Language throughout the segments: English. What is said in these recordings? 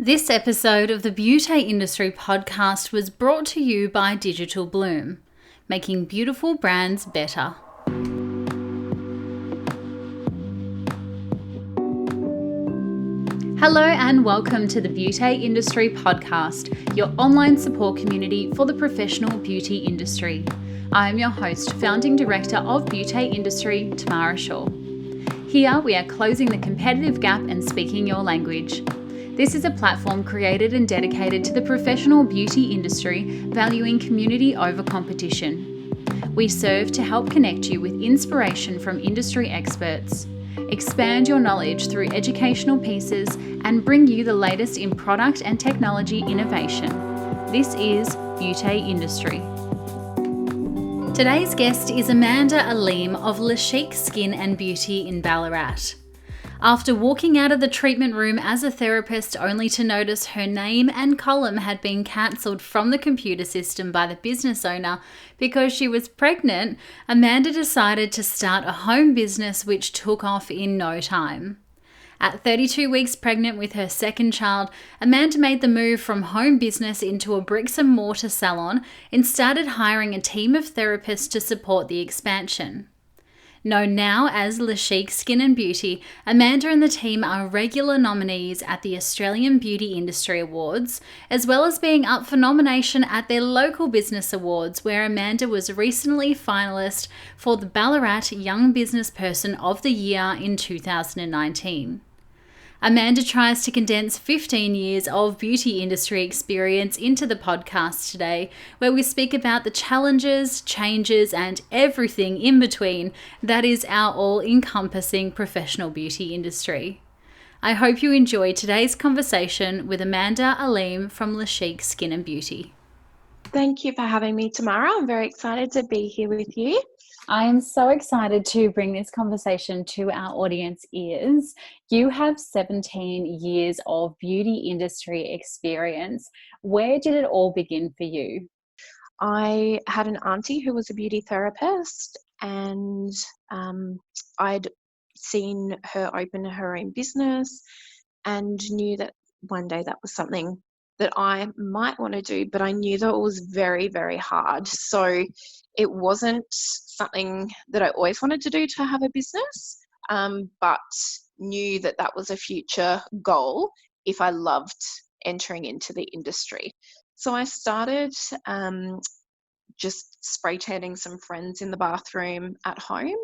This episode of the Beauty Industry podcast was brought to you by Digital Bloom, making beautiful brands better. Hello and welcome to the Beauty Industry podcast, your online support community for the professional beauty industry. I am your host, founding director of Beauty Industry, Tamara Shaw. Here we are closing the competitive gap and speaking your language. This is a platform created and dedicated to the professional beauty industry, valuing community over competition. We serve to help connect you with inspiration from industry experts, expand your knowledge through educational pieces, and bring you the latest in product and technology innovation. This is Beauty Industry. Today's guest is Amanda Aleem of Chic Skin and Beauty in Ballarat. After walking out of the treatment room as a therapist only to notice her name and column had been cancelled from the computer system by the business owner because she was pregnant, Amanda decided to start a home business which took off in no time. At 32 weeks pregnant with her second child, Amanda made the move from home business into a bricks and mortar salon and started hiring a team of therapists to support the expansion. Known now as Chic Skin and Beauty, Amanda and the team are regular nominees at the Australian Beauty Industry Awards, as well as being up for nomination at their local business awards, where Amanda was recently finalist for the Ballarat Young Business Person of the Year in 2019. Amanda tries to condense 15 years of beauty industry experience into the podcast today, where we speak about the challenges, changes, and everything in between that is our all-encompassing professional beauty industry. I hope you enjoy today's conversation with Amanda Aleem from Chic Skin and Beauty. Thank you for having me, Tamara. I'm very excited to be here with you. I am so excited to bring this conversation to our audience ears. You have 17 years of beauty industry experience. Where did it all begin for you? I had an auntie who was a beauty therapist, and I'd seen her open her own business and knew that one day that was something that I might want to do, but I knew that it was very, very hard. So it wasn't something that I always wanted to do, to have a business, but knew that that was a future goal if I loved entering into the industry. So I started just spray tanning some friends in the bathroom at home.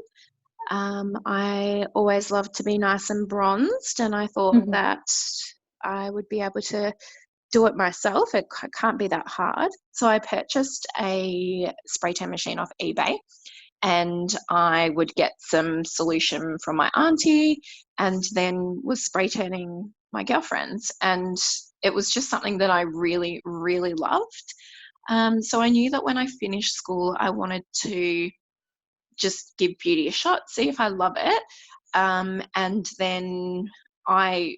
I always loved to be nice and bronzed, and I thought that I would be able to do it myself. It can't be that hard. So I purchased a spray tan machine off eBay, and I would get some solution from my auntie and then was spray tanning my girlfriends. And it was just something that I really, really loved. So I knew that when I finished school, I wanted to just give beauty a shot, see if I love it. And then I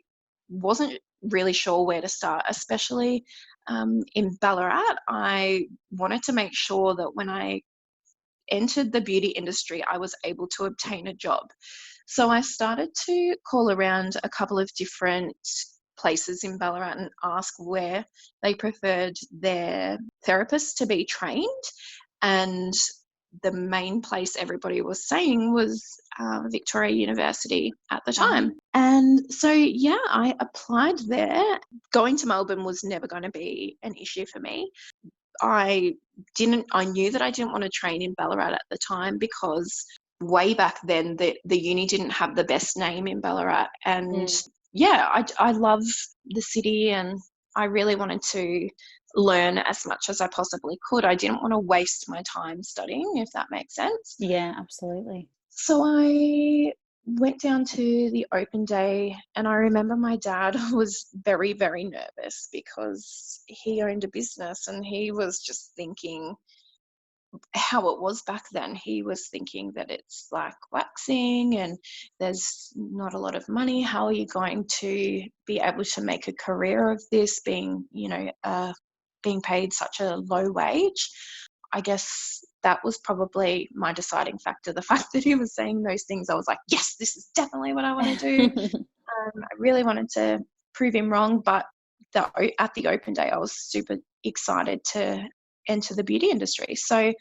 wasn't really sure where to start, especially in Ballarat. I wanted to make sure that when I entered the beauty industry, I was able to obtain a job. So I started to call around a couple of different places in Ballarat and ask where they preferred their therapists to be trained. And the main place everybody was saying was Victoria University at the time. And so, yeah, I applied there. Going to Melbourne was never going to be an issue for me. I knew that I didn't want to train in Ballarat at the time, because way back then the uni didn't have the best name in Ballarat. And I love the city, and I really wanted to learn as much as I possibly could. I didn't want to waste my time studying, if that makes sense. Yeah, absolutely. So I went down to the open day, and I remember my dad was very, very nervous because he owned a business, and he was just thinking how it was back then. He was thinking that it's like waxing and there's not a lot of money. How are you going to be able to make a career of this, being paid such a low wage? I guess that was probably my deciding factor. The fact that he was saying those things, I was like, yes, this is definitely what I want to do. I really wanted to prove him wrong, but at the open day, I was super excited to enter the beauty industry. So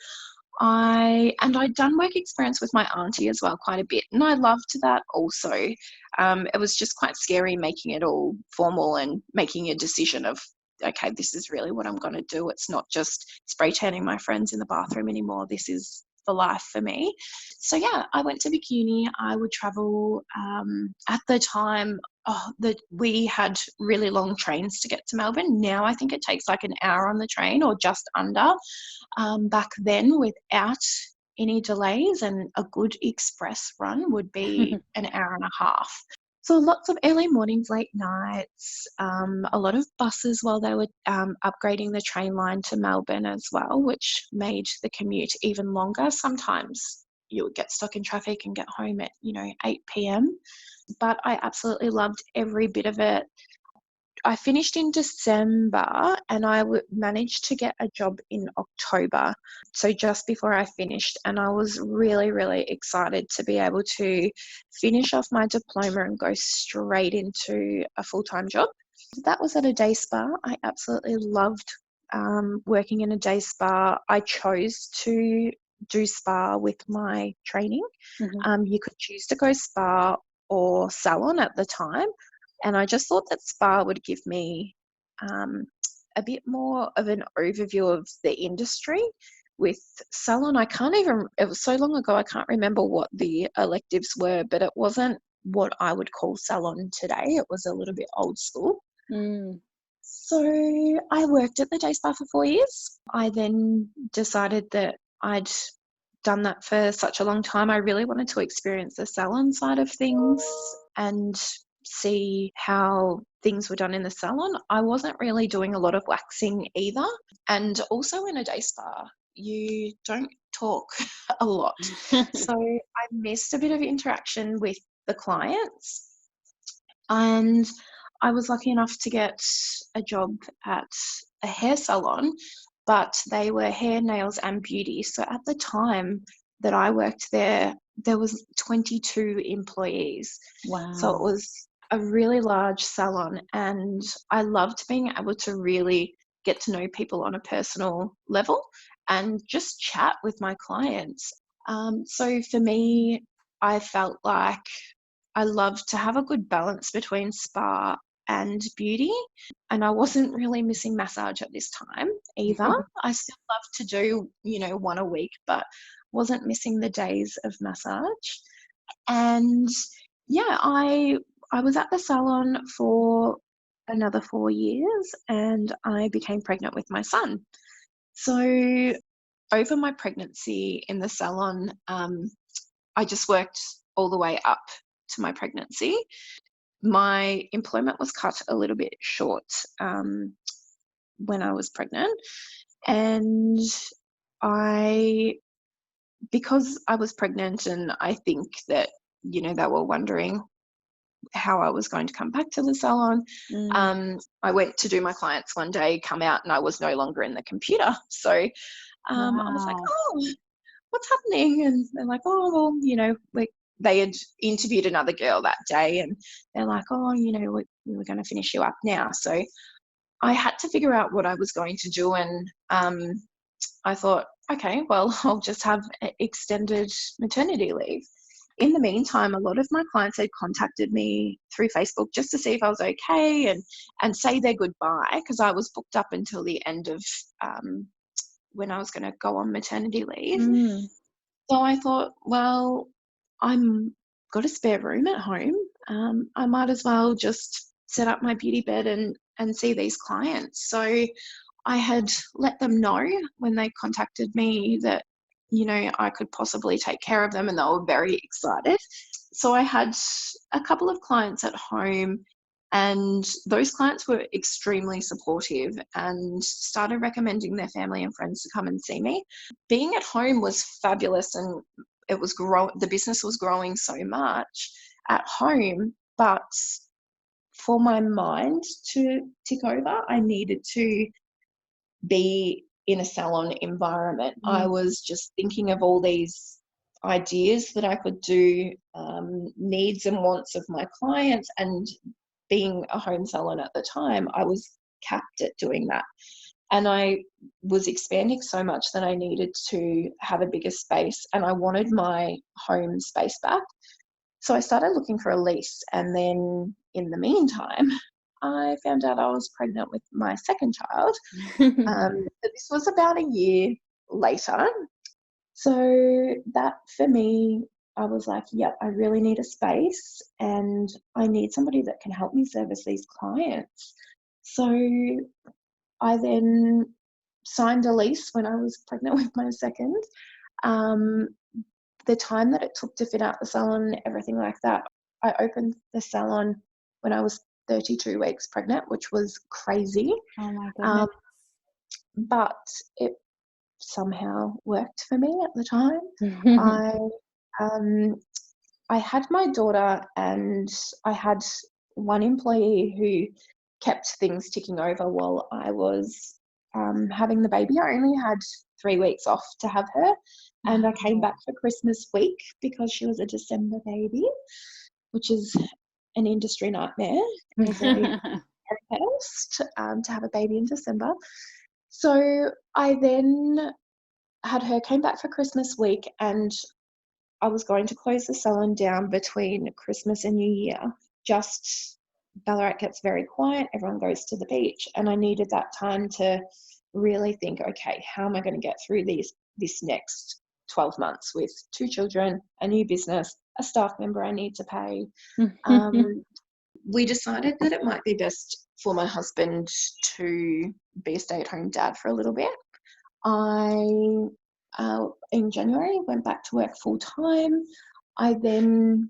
I'd done work experience with my auntie as well quite a bit, and I loved that also. It was just quite scary making it all formal and making a decision of, okay, this is really what I'm going to do. It's not just spray tanning my friends in the bathroom anymore. This is for life for me. So yeah, I went to Vic Uni. I would travel. At the time, we had really long trains to get to Melbourne. Now I think it takes like an hour on the train or just under. Back then, without any delays, and a good express run would be an hour and a half. So lots of early mornings, late nights, a lot of buses while they were upgrading the train line to Melbourne as well, which made the commute even longer. Sometimes you would get stuck in traffic and get home at 8 p.m. But I absolutely loved every bit of it. I finished in December, and I managed to get a job in October, so just before I finished, and I was really, really excited to be able to finish off my diploma and go straight into a full-time job. That was at a day spa. I absolutely loved working in a day spa. I chose to do spa with my training. You could choose to go spa or salon at the time. And I just thought that spa would give me a bit more of an overview of the industry. With salon, it was so long ago, I can't remember what the electives were, but it wasn't what I would call salon today. It was a little bit old school. So I worked at the day spa for 4 years. I then decided that I'd done that for such a long time. I really wanted to experience the salon side of things and see how things were done in the salon. I wasn't really doing a lot of waxing either. And also in a day spa, you don't talk a lot. So I missed a bit of interaction with the clients. And I was lucky enough to get a job at a hair salon, but they were hair, nails, and beauty. So at the time that I worked there, there was 22 employees. Wow. So it was a really large salon, and I loved being able to really get to know people on a personal level and just chat with my clients. So for me, I felt like I love to have a good balance between spa and beauty, and I wasn't really missing massage at this time either. I still love to do, one a week, but wasn't missing the days of massage. And yeah, I was at the salon for another 4 years, and I became pregnant with my son. So over my pregnancy in the salon, I just worked all the way up to my pregnancy. My employment was cut a little bit short when I was pregnant, and because I was pregnant, and I think that they were wondering how I was going to come back to the salon. I went to do my clients one day, come out, and I was no longer in the computer. So I was like, oh, what's happening? And they're like, oh, well, they had interviewed another girl that day, and they're like, oh, we're going to finish you up now. So I had to figure out what I was going to do, and I thought, okay, well, I'll just have extended maternity leave. In the meantime, a lot of my clients had contacted me through Facebook just to see if I was okay and say their goodbye, because I was booked up until the end of when I was going to go on maternity leave. So I thought, well, I'm got a spare room at home. I might as well just set up my beauty bed and see these clients. So I had let them know when they contacted me that, I could possibly take care of them, and they were very excited. So I had a couple of clients at home, and those clients were extremely supportive and started recommending their family and friends to come and see me. Being at home was fabulous, and it was the business was growing so much at home, but for my mind to tick over, I needed to be in a salon environment. I was just thinking of all these ideas that I could do, needs and wants of my clients, and being a home salon at the time, I was capped at doing that. And I was expanding so much that I needed to have a bigger space, and I wanted my home space back. So I started looking for a lease, and then in the meantime, I found out I was pregnant with my second child. But this was about a year later. So that for me, I was like, yep, I really need a space and I need somebody that can help me service these clients. So I then signed a lease when I was pregnant with my second. Um, the time that it took to fit out the salon, everything like that, I opened the salon when I was 32 weeks pregnant, which was crazy. Oh my Um, goodness. but it somehow worked for me at the time. I um, I had my daughter, and I had one employee who kept things ticking over while I was having the baby. I only had 3 weeks off to have her, and I came Wow. back for Christmas week because she was a December baby, which is an industry nightmare as a therapist, to have a baby in December. So I then had her, came back for Christmas week, and I was going to close the salon down between Christmas and New Year. Just Ballarat gets very quiet, everyone goes to the beach, and I needed that time to really think, okay, how am I going to get through this next 12 months with 2 children, a new business, a staff member I need to pay. We decided that it might be best for my husband to be a stay-at-home dad for a little bit. I, in January, went back to work full time. I then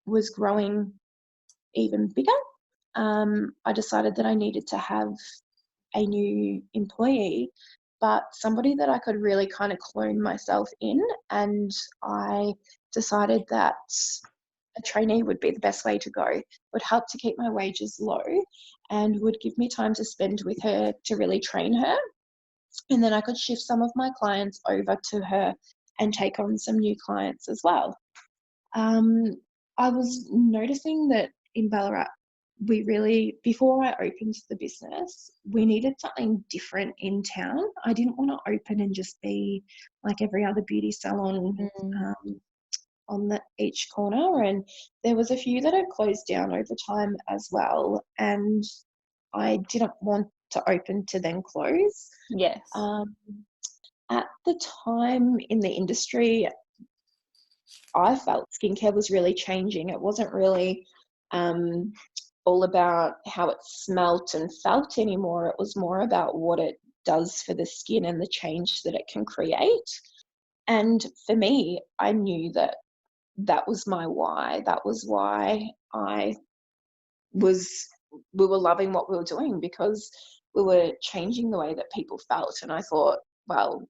was growing even bigger. I decided that I needed to have a new employee, but somebody that I could really kind of clone myself in. And I decided that a trainee would be the best way to go, would help to keep my wages low and would give me time to spend with her to really train her. And then I could shift some of my clients over to her and take on some new clients as well. Um, I was noticing that in Ballarat, we really, before I opened the business, we needed something different in town. I didn't want to open and just be like every other beauty salon on each corner. And there was a few that had closed down over time as well. And I didn't want to open to then close. Yes. At the time in the industry, I felt skincare was really changing. It wasn't really all about how it smelt and felt anymore. It was more about what it does for the skin and the change that it can create. And for me, I knew that that was my why. That was why we were loving what we were doing, because we were changing the way that people felt. And I thought, well,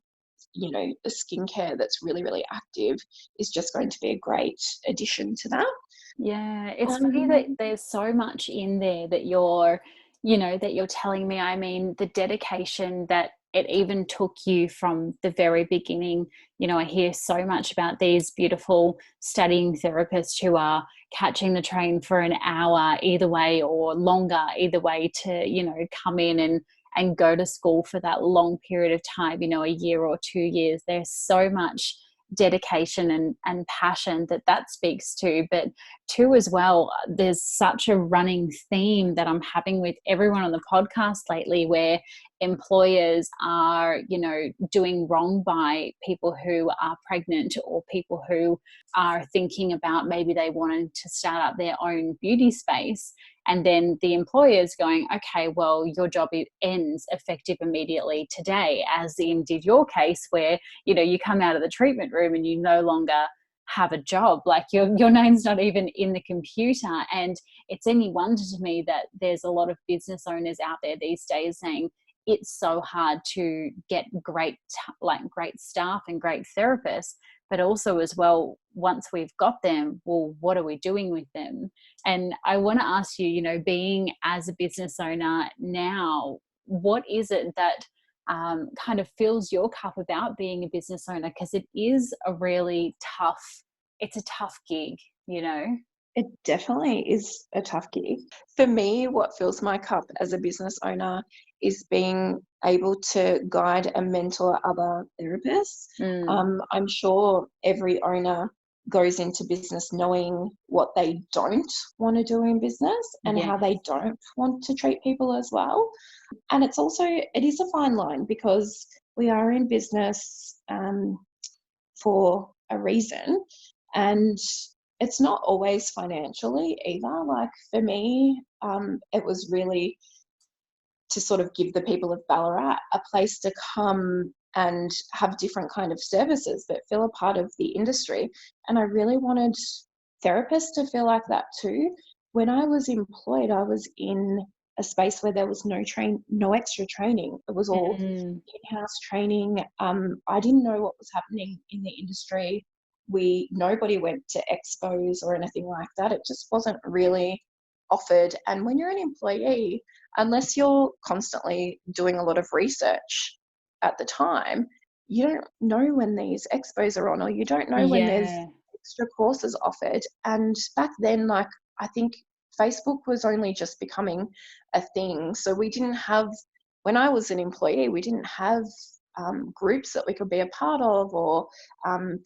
the skincare that's really, really active is just going to be a great addition to that. Yeah, it's funny that Um, there's so much in there that that you're telling me. I mean, the dedication that it even took you from the very beginning. I hear so much about these beautiful studying therapists who are catching the train for an hour either way or longer either way to, come in and go to school for that long period of time, a year or 2 years. There's so much dedication and passion that speaks to. But two as well, there's such a running theme that I'm having with everyone on the podcast lately, where employers are doing wrong by people who are pregnant, or people who are thinking about maybe they wanted to start up their own beauty space, and then the employer's going, okay, well, your job ends effective immediately today, as in did your case, where you come out of the treatment room and you no longer have a job, like your name's not even in the computer. And it's any wonder to me that there's a lot of business owners out there these days saying it's so hard to get great staff and great therapists, but also as well, once we've got them, well, what are we doing with them? And I want to ask you, being as a business owner now, what is it that kind of fills your cup about being a business owner? Because it is a really tough, it's a tough gig. It definitely is a tough gig. For me, what fills my cup as a business owner is being able to guide and mentor other therapists. I'm sure every owner goes into business knowing what they don't want to do in business and how Yes. they don't want to treat people as well. And it is a fine line because we are in business for a reason. And it's not always financially either. Like for me, it was really to sort of give the people of Ballarat a place to come and have different kind of services that feel a part of the industry. And I really wanted therapists to feel like that too. When I was employed, I was in a space where there was no extra training. It was all in-house training. I didn't know what was happening in the industry. Nobody went to expos or anything like that. It just wasn't really offered. And when you're an employee, unless you're constantly doing a lot of research at the time, you don't know when these expos are on, or you don't know when there's Yeah. extra courses offered. And back then, like, I think Facebook was only just becoming a thing. So we didn't have, when I was an employee, we didn't have groups that we could be a part of, or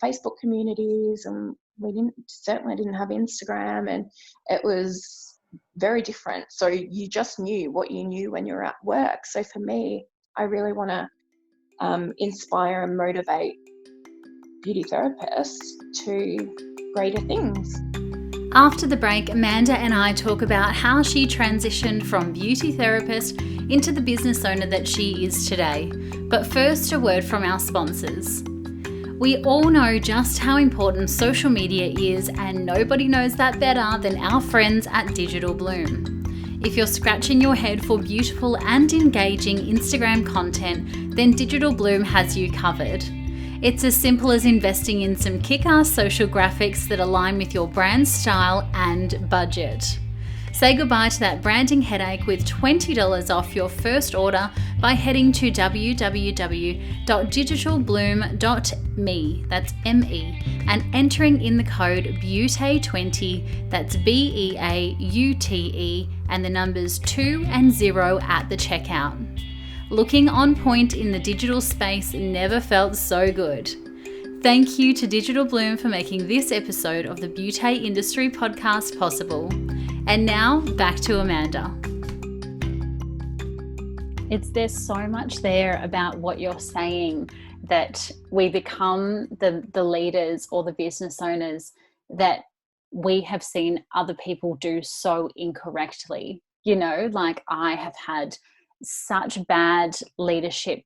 Facebook communities, and certainly didn't have Instagram, and it was very different. So you just knew what you knew when you were at work. So for me, I really want to inspire and motivate beauty therapists to greater things. After the break, Amanda and I talk about how she transitioned from beauty therapist into the business owner that she is today. But first, a word from our sponsors. We all know just how important social media is, and nobody knows that better than our friends at Digital Bloom. If you're scratching your head for beautiful and engaging Instagram content, then Digital Bloom has you covered. It's as simple as investing in some kick-ass social graphics that align with your brand style and budget. Say goodbye to that branding headache with $20 off your first order by heading to www.digitalbloom.me, that's M-E, and entering in the code BEAUTE20, that's BEAUTE, and the numbers 2 and 0 at the checkout. Looking on point in the digital space never felt so good. Thank you to Digital Bloom for making this episode of the Beauty Industry Podcast possible. And now, back to Amanda. There's so much there about what you're saying, that we become the leaders or the business owners that we have seen other people do so incorrectly. You know, like I have had such bad leadership,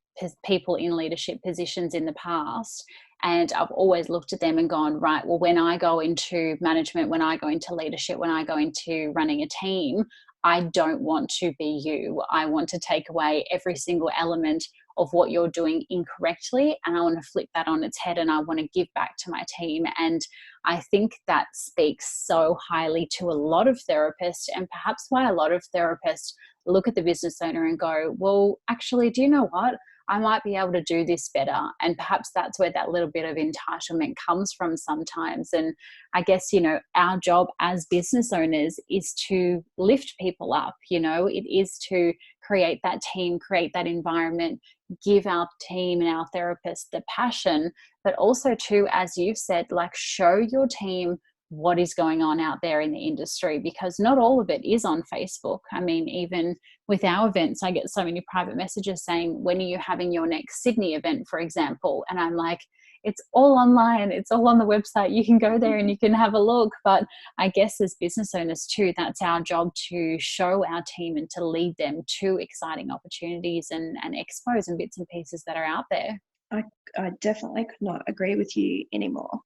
people in leadership positions in the past, and I've always looked at them and gone, right, well, when I go into management, when I go into leadership, when I go into running a team, I don't want to be you. I want to take away every single element of what you're doing incorrectly, and I want to flip that on its head, and I want to give back to my team. And I think that speaks so highly to a lot of therapists, and perhaps why a lot of therapists look at the business owner and go, well, actually, do you know what? I might be able to do this better. And perhaps that's where that little bit of entitlement comes from sometimes. And I guess, you know, our job as business owners is to lift people up. You know, it is to create that team, create that environment, give our team and our therapists the passion, but also to, as you've said, like show your team what is going on out there in the industry, because not all of it is on Facebook. I mean, even with our events, I get so many private messages saying, when are you having your next Sydney event, for example? And I'm like, it's all online, it's all on the website, you can go there and you can have a look. But I guess as business owners too, that's our job, to show our team and to lead them to exciting opportunities and expos and bits and pieces that are out there. I definitely could not agree with you anymore.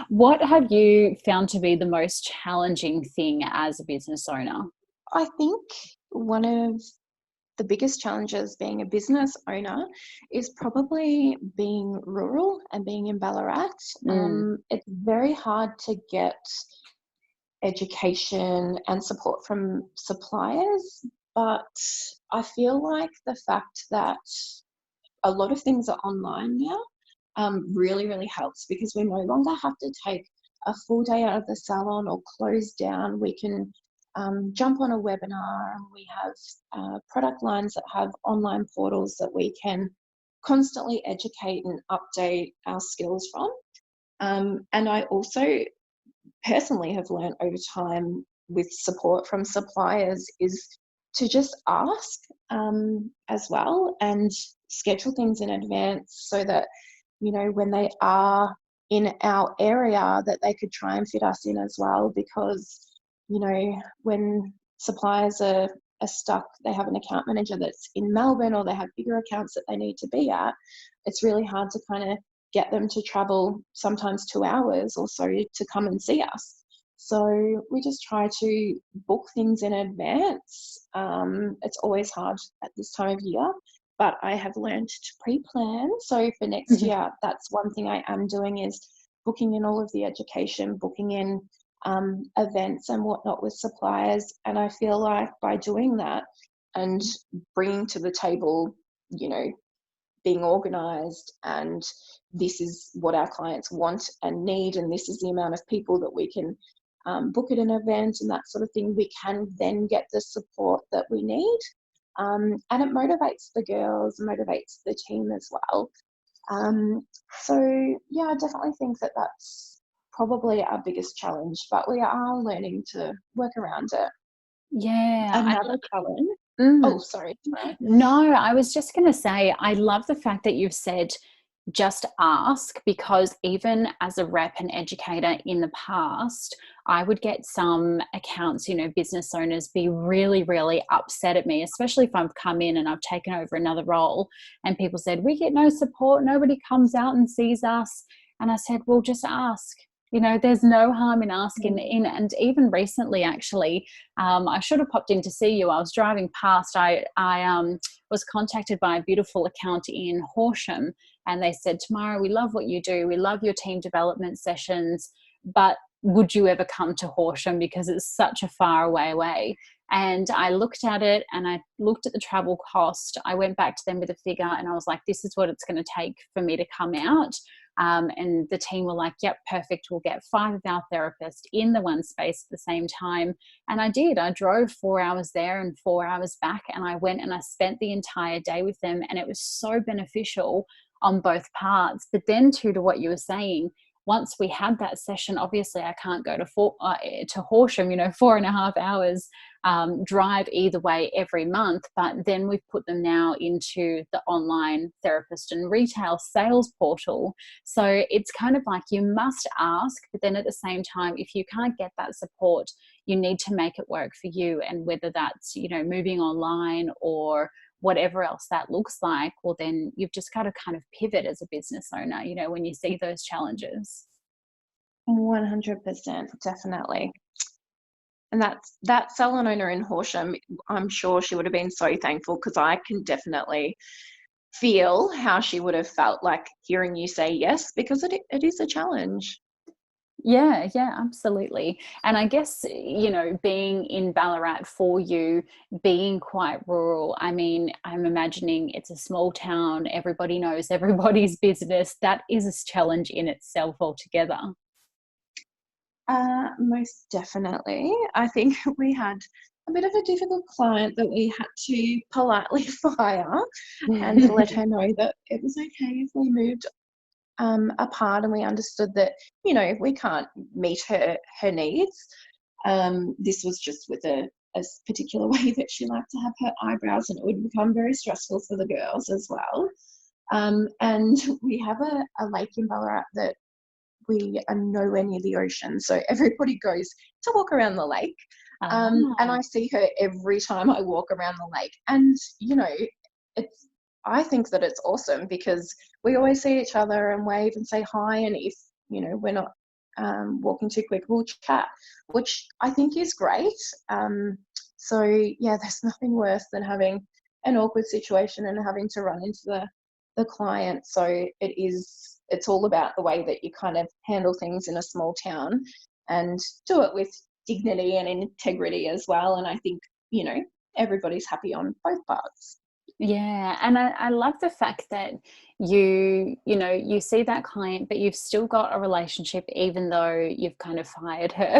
What have you found to be the most challenging thing as a business owner? I think one of the biggest challenges being a business owner is probably being rural and being in Ballarat. It's very hard to get education and support from suppliers, but I feel like the fact that a lot of things are online now really, really helps, because we no longer have to take a full day out of the salon or close down, we can jump on a webinar, and we have product lines that have online portals that we can constantly educate and update our skills from. And I also personally have learned over time, with support from suppliers, is to just ask as well, and schedule things in advance, so that, you know, when they are in our area, that they could try and fit us in as well. Because, you know, when suppliers are stuck, they have an account manager that's in Melbourne, or they have bigger accounts that they need to be at, it's really hard to kind of get them to travel sometimes 2 hours or so to come and see us. So we just try to book things in advance. It's always hard at this time of year, but I have learned to pre-plan. So for next year, that's one thing I am doing, is booking in all of the education, booking in events and whatnot with suppliers. And I feel like by doing that and bringing to the table, you know, being organised, and this is what our clients want and need, and this is the amount of people that we can book at an event and that sort of thing, we can then get the support that we need. And it motivates the girls, motivates the team as well. So yeah, I definitely think that that's probably our biggest challenge, but we are learning to work around it. Yeah. Another challenge. Mm. Oh, sorry. No, I was just going to say, I love the fact that you've said just ask, because even as a rep and educator in the past, I would get some accounts, you know, business owners be really, really upset at me, especially if I've come in and I've taken over another role and people said, we get no support, nobody comes out and sees us. And I said, well, just ask. You know, there's no harm in asking. And even recently, actually, I should have popped in to see you. I was driving past. I was contacted by a beautiful account in Horsham, and they said, Tamara, we love what you do. We love your team development sessions, but would you ever come to Horsham, because it's such a far away? And I looked at it, and I looked at the travel cost. I went back to them with a figure, and I was like, this is what it's going to take for me to come out. And the team were like, yep, perfect. We'll get 5 of our therapists in the one space at the same time. And I did. I drove 4 hours there and 4 hours back, and I went and I spent the entire day with them, and it was so beneficial on both parts. But then too, to what you were saying, once we had that session, obviously I can't go to Horsham, you know, 4.5 hours drive either way every month. But then we've put them now into the online therapist and retail sales portal. So it's kind of like, you must ask, but then at the same time, if you can't get that support, you need to make it work for you. And whether that's, you know, moving online or whatever else that looks like, well, then you've just got to kind of pivot as a business owner, you know, when you see those challenges. 100%, definitely. And that salon owner in Horsham, I'm sure she would have been so thankful, because I can definitely feel how she would have felt like hearing you say yes, because it is a challenge. Yeah, absolutely. And I guess, you know, being in Ballarat for you, being quite rural, I mean, I'm imagining it's a small town, everybody knows everybody's business. That is a challenge in itself altogether. Most definitely. I think we had a bit of a difficult client that we had to politely fire, and to let her know that it was okay if we moved apart, and we understood that, you know, we can't meet her needs. This was just with a particular way that she liked to have her eyebrows, and it would become very stressful for the girls as well. And we have a lake in Ballarat that we are nowhere near the ocean, so everybody goes to walk around the lake. And I see her every time I walk around the lake, and, you know, I think that it's awesome, because we always see each other and wave and say hi, and if, you know, we're not walking too quick, we'll chat, which I think is great. So yeah, there's nothing worse than having an awkward situation and having to run into the client. So it's all about the way that you kind of handle things in a small town, and do it with dignity and integrity as well. And I think, you know, everybody's happy on both parts. Yeah, and I love the fact that you see that client, but you've still got a relationship even though you've kind of fired her.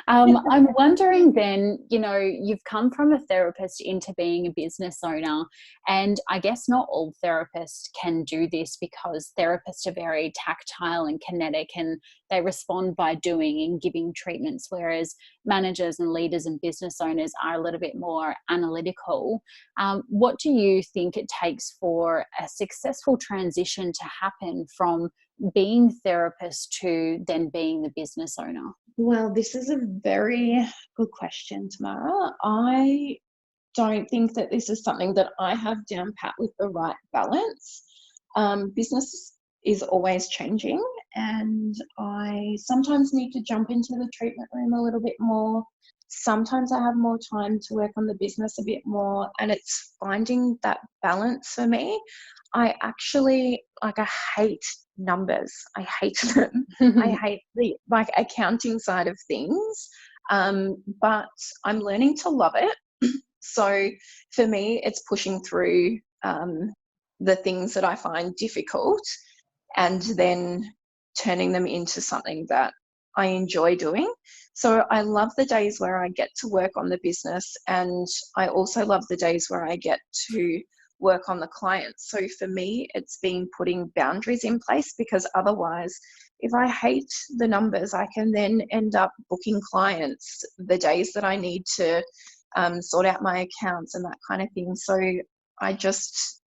I'm wondering then, you've come from a therapist into being a business owner, and I guess not all therapists can do this because therapists are very tactile and kinetic, and they respond by doing and giving treatments, whereas managers and leaders and business owners are a little bit more analytical. What do you think it takes for a successful transition to happen from being therapist to then being the business owner? Well, this is a very good question, Tamara. I don't think that this is something that I have down pat with the right balance. Business is always changing, and I sometimes need to jump into the treatment room a little bit more. Sometimes I have more time to work on the business a bit more, and it's finding that balance for me. I actually, I hate numbers. I hate them. I hate the accounting side of things. But I'm learning to love it. So for me, it's pushing through the things that I find difficult and then turning them into something that I enjoy doing. So I love the days where I get to work on the business, and I also love the days where I get to work on the clients. So for me, it's been putting boundaries in place, because otherwise, if I hate the numbers, I can then end up booking clients the days that I need to sort out my accounts and that kind of thing. So I just,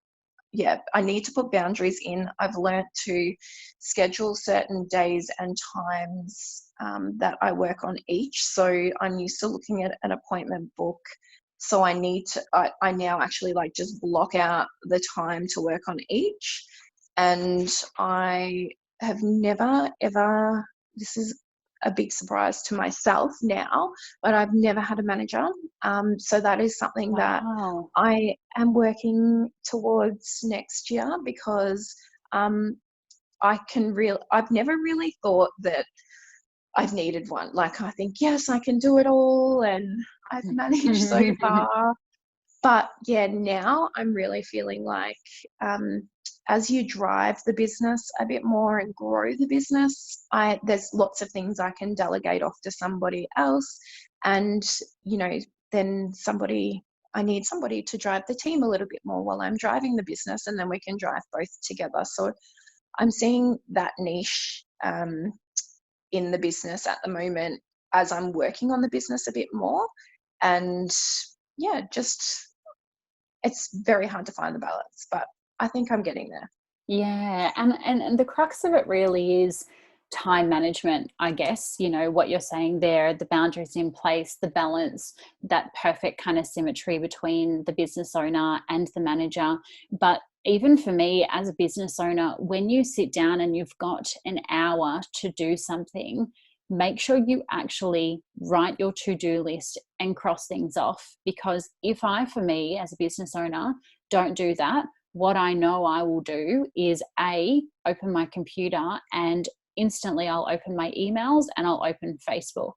I need to put boundaries in. I've learnt to schedule certain days and times that I work on each. So I'm used to looking at an appointment book. So I need to, I now actually just block out the time to work on each. And I have never, ever, this is a big surprise to myself now, but I've never had a manager. So that is something that I am working towards next year, because I've never really thought that I've needed one. I think, yes, I can do it all, and I've managed so far. But now I'm really feeling like as you drive the business a bit more and grow the business, there's lots of things I can delegate off to somebody else. And, then I need somebody to drive the team a little bit more while I'm driving the business, and then we can drive both together. So I'm seeing that niche in the business at the moment as I'm working on the business a bit more. And just, it's very hard to find the balance, but I think I'm getting there. Yeah, and the crux of it really is time management, I guess. What you're saying there, the boundaries in place, the balance, that perfect kind of symmetry between the business owner and the manager. But even for me as a business owner, when you sit down and you've got an hour to do something, make sure you actually write your to-do list and cross things off. Because for me as a business owner, don't do that, what I know I will do is open my computer, and instantly I'll open my emails and I'll open Facebook.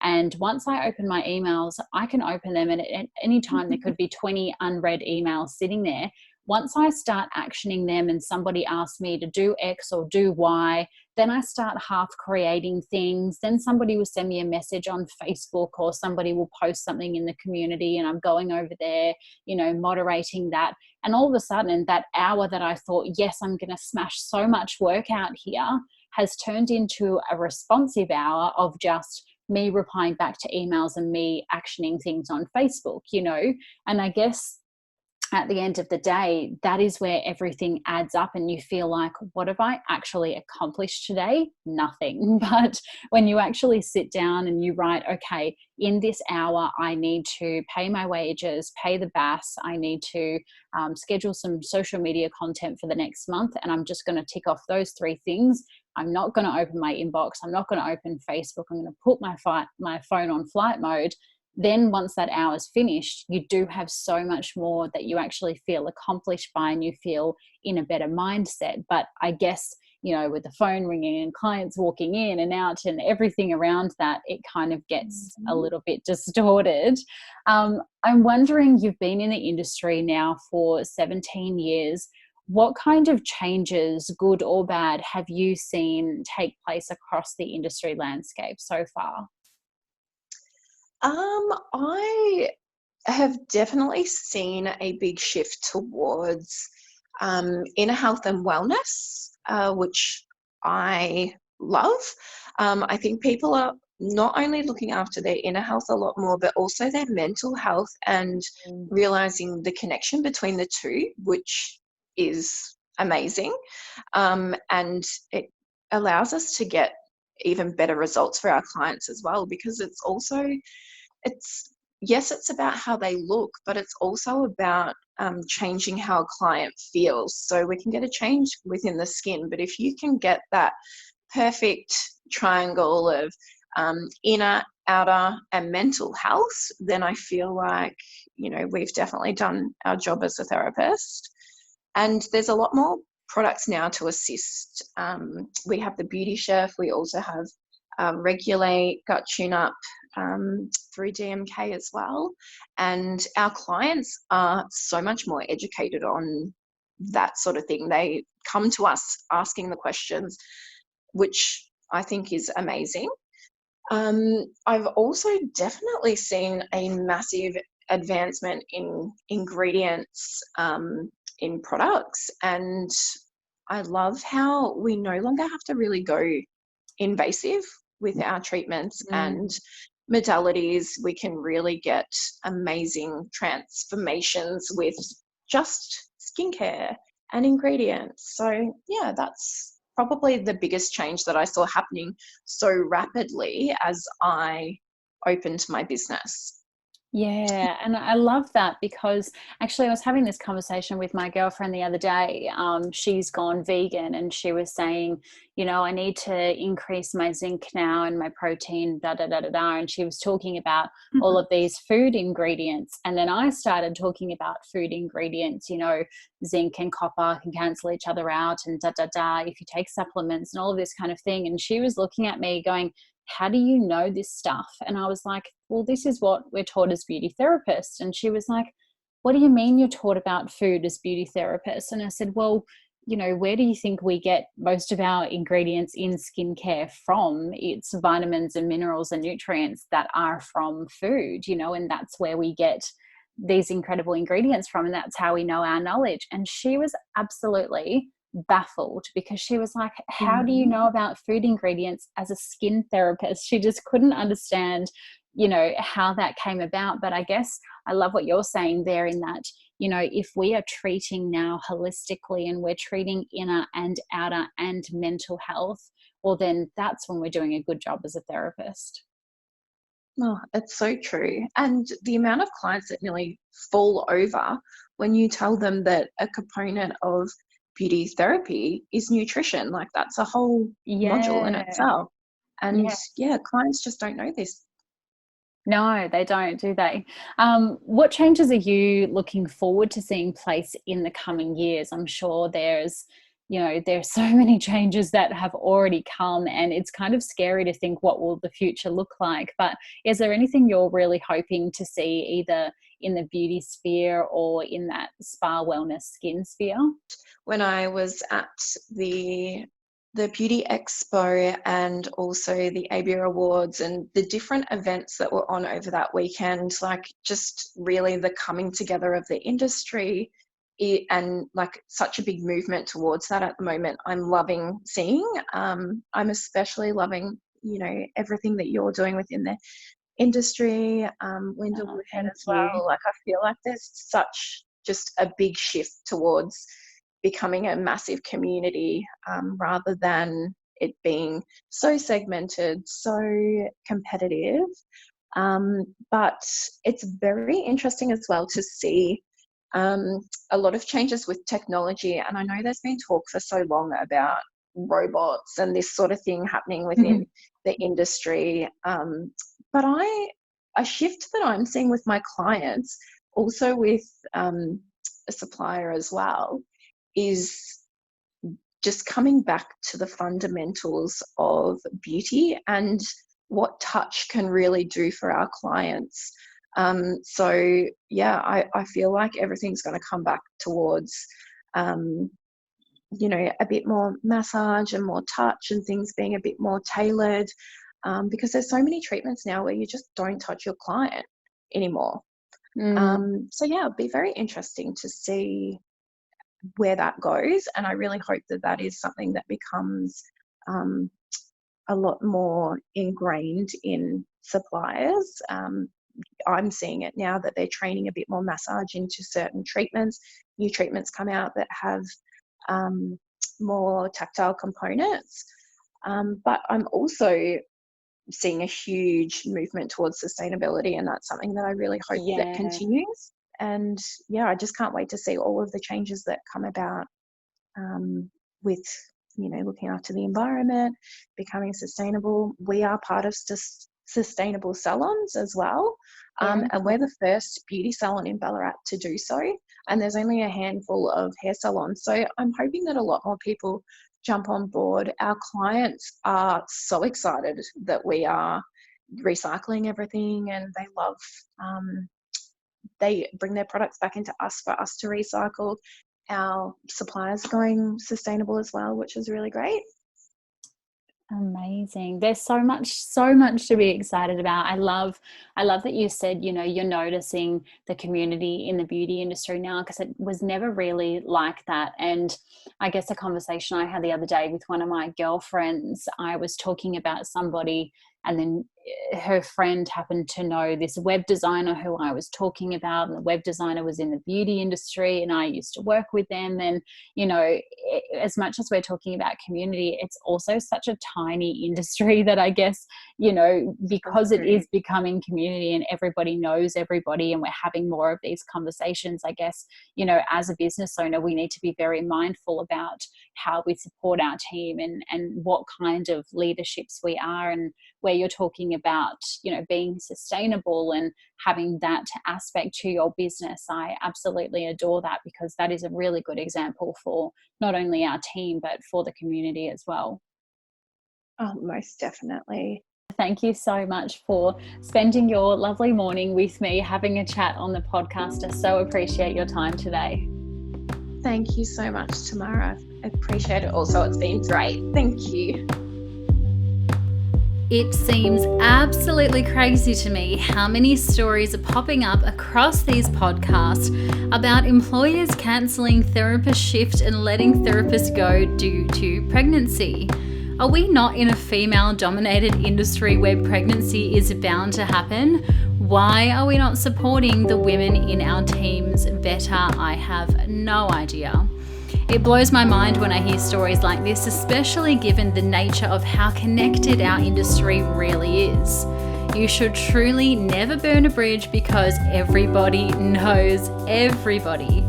And once I open my emails, I can open them, and at any time there could be 20 unread emails sitting there. Once I start actioning them and somebody asks me to do X or do Y, then I start half creating things. Then somebody will send me a message on Facebook, or somebody will post something in the community, and I'm going over there, moderating that. And all of a sudden, that hour that I thought, yes, I'm going to smash so much work out here, has turned into a responsive hour of just me replying back to emails and me actioning things on Facebook, And I guess at the end of the day, that is where everything adds up, and you feel like, what have I actually accomplished today? Nothing. But when you actually sit down and you write, okay, in this hour, I need to pay my wages, pay the BAS, I need to schedule some social media content for the next month, and I'm just going to tick off those 3 things. I'm not going to open my inbox. I'm not going to open Facebook. I'm going to put my phone on flight mode. Then once that hour is finished, you do have so much more that you actually feel accomplished by, and you feel in a better mindset. But I guess, with the phone ringing and clients walking in and out and everything around that, it kind of gets a little bit distorted. I'm wondering, you've been in the industry now for 17 years. what kind of changes, good or bad, have you seen take place across the industry landscape so far? I have definitely seen a big shift towards inner health and wellness, which I love. I think people are not only looking after their inner health a lot more, but also their mental health, and Mm. realizing the connection between the two, which is amazing. And it allows us to get even better results for our clients as well, because it's yes, it's about how they look, but it's also about changing how a client feels. So we can get a change within the skin, but if you can get that perfect triangle of inner, outer, and mental health, then I feel like, we've definitely done our job as a therapist. And there's a lot more products now to assist. We have the Beauty Chef. We also have Regulate, Gut Tune Up, through DMK as well. And our clients are so much more educated on that sort of thing. They come to us asking the questions, which I think is amazing. I've also definitely seen a massive advancement in ingredients in products, and I love how we no longer have to really go invasive with our treatments and Mm. modalities. We can really get amazing transformations with just skincare and ingredients. So, yeah, that's probably the biggest change that I saw happening so rapidly as I opened my business. Yeah, and I love that because actually I was having this conversation with my girlfriend the other day. She's gone vegan and she was saying, I need to increase my zinc now and my protein, da da da da da. And she was talking about all of these food ingredients. And then I started talking about food ingredients, zinc and copper can cancel each other out and da da da if you take supplements and all of this kind of thing. And she was looking at me going, how do you know this stuff? And I was like, well, this is what we're taught as beauty therapists. And she was like, what do you mean you're taught about food as beauty therapists? And I said, well, where do you think we get most of our ingredients in skincare from? It's vitamins and minerals and nutrients that are from food, and that's where we get these incredible ingredients from. And that's how we know our knowledge. And she was absolutely baffled because she was like, how do you know about food ingredients as a skin therapist? She just couldn't understand how that came about. But I guess I love what you're saying there, in that if we are treating now holistically and we're treating inner and outer and mental health, well, then that's when we're doing a good job as a therapist. Oh, it's so true. And the amount of clients that nearly fall over when you tell them that a component of beauty therapy is nutrition, like that's a whole module in Yeah. itself. And Yeah. yeah, clients just don't know this. No, they don't, do they? What changes are you looking forward to seeing place in the coming years? I'm sure there's so many changes that have already come, and it's kind of scary to think what will the future look like. But is there anything you're really hoping to see either in the beauty sphere or in that spa wellness skin sphere? When I was at the Beauty Expo and also the ABIA Awards and the different events that were on over that weekend, like just really the coming together of the industry, and like such a big movement towards that at the moment, I'm loving seeing. I'm especially loving, everything that you're doing within the industry, Linda Oh, Woodhead thank as you. well. Like I feel like there's such just a big shift towards becoming a massive community, rather than it being so segmented, so competitive. But it's very interesting as well to see a lot of changes with technology. And I know there's been talk for so long about robots and this sort of thing happening within the industry. But a shift that I'm seeing with my clients, also with a supplier as well, is just coming back to the fundamentals of beauty and what touch can really do for our clients. So yeah, I feel like everything's going to come back towards a bit more massage and more touch and things being a bit more tailored, because there's so many treatments now where you just don't touch your client anymore. So yeah, it'd be very interesting to see where that goes, and I really hope that that is something that becomes a lot more ingrained in suppliers. I'm seeing it now that they're training a bit more massage into certain treatments. New treatments come out that have more tactile components, but I'm also seeing a huge movement towards sustainability, and that's something that I really hope that continues. And yeah, I just can't wait to see all of the changes that come about with looking after the environment, becoming sustainable. We are part of sustainable salons as well, and we're the first beauty salon in Ballarat to do so, and there's only a handful of hair salons, so I'm hoping that a lot more people jump on board. Our clients are so excited that we are recycling everything, and they love they bring their products back into us for us to recycle. Our suppliers are going sustainable as well, which is really great. Amazing. There's so much to be excited about. I love that you said, you're noticing the community in the beauty industry now, because it was never really like that. And I guess a conversation I had the other day with one of my girlfriends, I was talking about somebody, and then her friend happened to know this web designer who I was talking about, and the web designer was in the beauty industry, and I used to work with them. And as much as we're talking about community, it's also such a tiny industry that I guess, because it is becoming community and everybody knows everybody, and we're having more of these conversations, I guess, as a business owner, we need to be very mindful about how we support our team and what kind of leaderships we are. And where you're talking about, being sustainable and having that aspect to your business, I absolutely adore that, because that is a really good example for not only our team, but for the community as well. Oh, most definitely. Thank you so much for spending your lovely morning with me, having a chat on the podcast. I so appreciate your time today. Thank you so much, Tamara. I appreciate it also. It's been great. Thank you. It seems absolutely crazy to me how many stories are popping up across these podcasts about employers cancelling therapist shift and letting therapists go due to pregnancy. Are we not in a female-dominated industry where pregnancy is bound to happen? Why are we not supporting the women in our teams better? I have no idea. It blows my mind when I hear stories like this, especially given the nature of how connected our industry really is. You should truly never burn a bridge, because everybody knows everybody.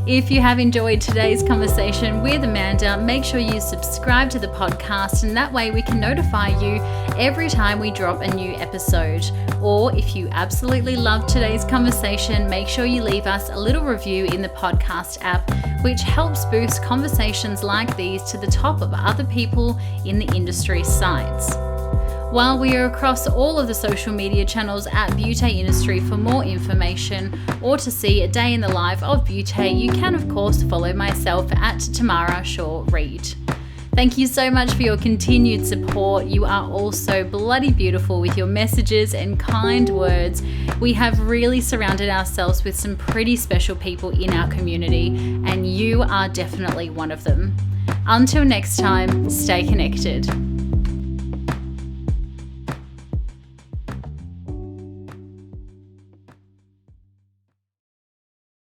If you have enjoyed today's conversation with Amanda, make sure you subscribe to the podcast, and that way we can notify you every time we drop a new episode. Or if you absolutely loved today's conversation, make sure you leave us a little review in the podcast app, which helps boost conversations like these to the top of other people in the industry sites. While we are across all of the social media channels at Beauty Industry, for more information or to see a day in the life of Beauty, you can of course follow myself at Tamara Shaw Reid. Thank you so much for your continued support. You are all so bloody beautiful with your messages and kind words. We have really surrounded ourselves with some pretty special people in our community, and you are definitely one of them. Until next time, stay connected.